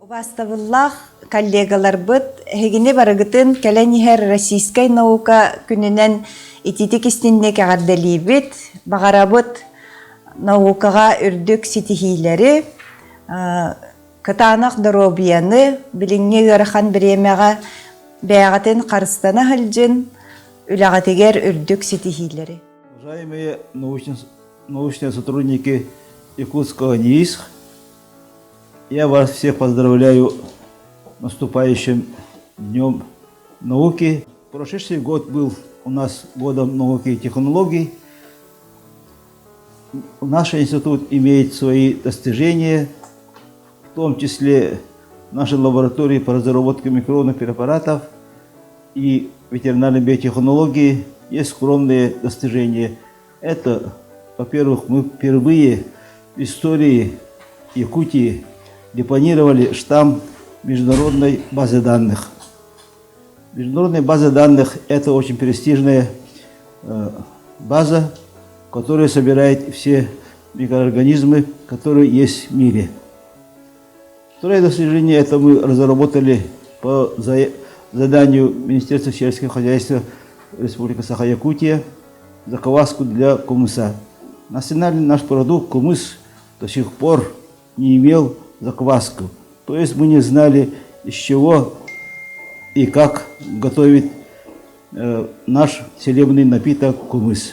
Убастабыллах коллегалар быт, хегине барыгытын кәләнихер российской наука күнінен ититик истинне кәгардалибит, бағарабыт наукаға үрдік ситихилері, кытанақ дробияны, біліңне ғырхан біремеға бәғатын қарыстана хылжын, үлағатегер үрдік ситихилері. Уважаемые научные сотрудники Якутского НИИС, я вас всех поздравляю с наступающим Днем науки. Прошедший год был у нас годом науки и технологий. Наш институт имеет свои достижения, в том числе наши лаборатории по разработке микробных препаратов и ветеринарной биотехнологии есть скромные достижения. Это, во-первых, мы впервые в истории Якутии депонировали штамм международной базы данных. Международная база данных – это очень престижная база, которая собирает все микроорганизмы, которые есть в мире. Второе достижение – это мы разработали по заданию Министерства сельского хозяйства Республики Саха-Якутия закваску для кумыса. Национальный наш продукт кумыс до сих пор не имел закваску. То есть мы не знали, из чего и как готовить наш целебный напиток кумыс.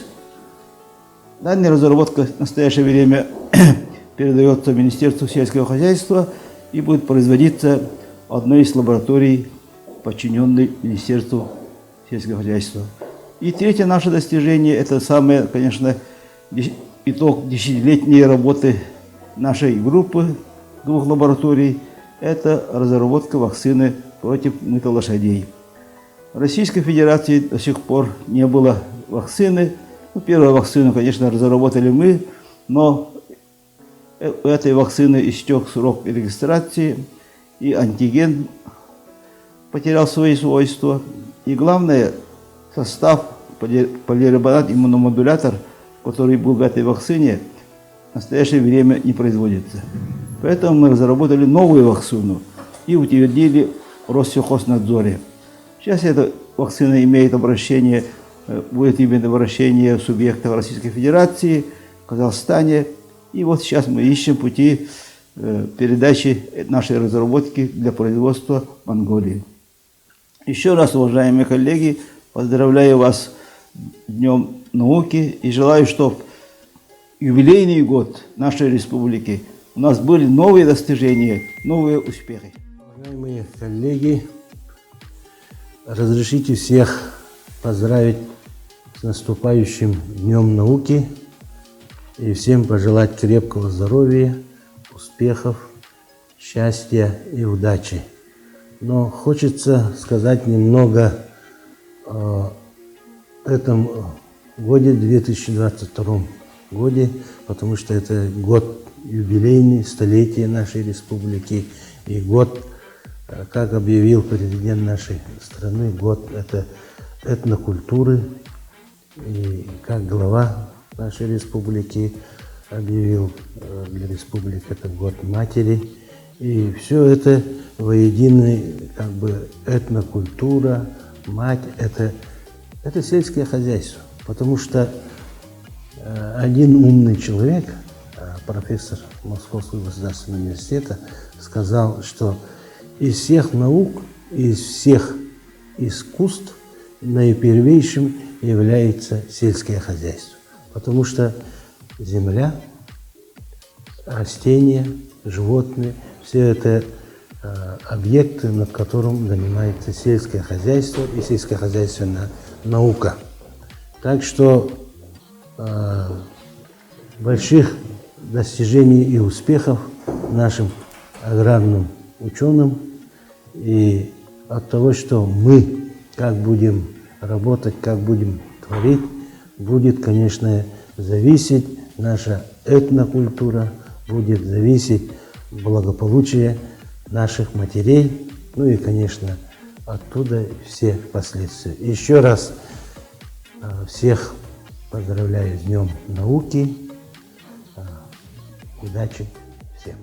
Данная разработка в настоящее время передается Министерству сельского хозяйства и будет производиться в одной из лабораторий, подчиненной Министерству сельского хозяйства. И третье наше достижение – это самое, конечно, итог десятилетней работы нашей группы, двух лабораторий, это разработка вакцины против лошадей. В Российской Федерации до сих пор не было вакцины. Первую вакцину, конечно, разработали мы, но у этой вакцины истек срок регистрации, и антиген потерял свои свойства. И главное, состав полирибонат иммуномодулятор, который был в этой вакцине, в настоящее время не производится. Поэтому мы разработали новую вакцину и утвердили в Россельхознадзоре. Сейчас эта вакцина имеет обращение, будет иметь обращение субъектов Российской Федерации, в Казахстане. И вот сейчас мы ищем пути передачи нашей разработки для производства в Монголии. Еще раз, уважаемые коллеги, поздравляю вас с Днем науки и желаю, чтобы юбилейный год нашей республики у нас были новые достижения, новые успехи. Уважаемые коллеги, разрешите всех поздравить с наступающим Днем науки и всем пожелать крепкого здоровья, успехов, счастья и удачи. Но хочется сказать немного о этом годе, 2022 годе, потому что это год юбилейный, столетие нашей республики, и год, как объявил президент нашей страны, год это этнокультуры, и как глава нашей республики объявил для республики это год матери, и все это воедино, как бы этнокультура, мать, это сельское хозяйство, потому что один умный человек, профессор Московского государственного университета, сказал, что из всех наук, из всех искусств наипервейшим является сельское хозяйство. Потому что земля, растения, животные, все это объекты, над которым занимается сельское хозяйство и сельскохозяйственная наука. Так что больших достижений и успехов нашим аграрным ученым. И от того, что мы как будем работать, как будем творить, будет, конечно, зависеть наша этнокультура, будет зависеть благополучие наших матерей, ну и, конечно, оттуда все последствия. Еще раз всех поздравляю с Днем науки. Удачи всем!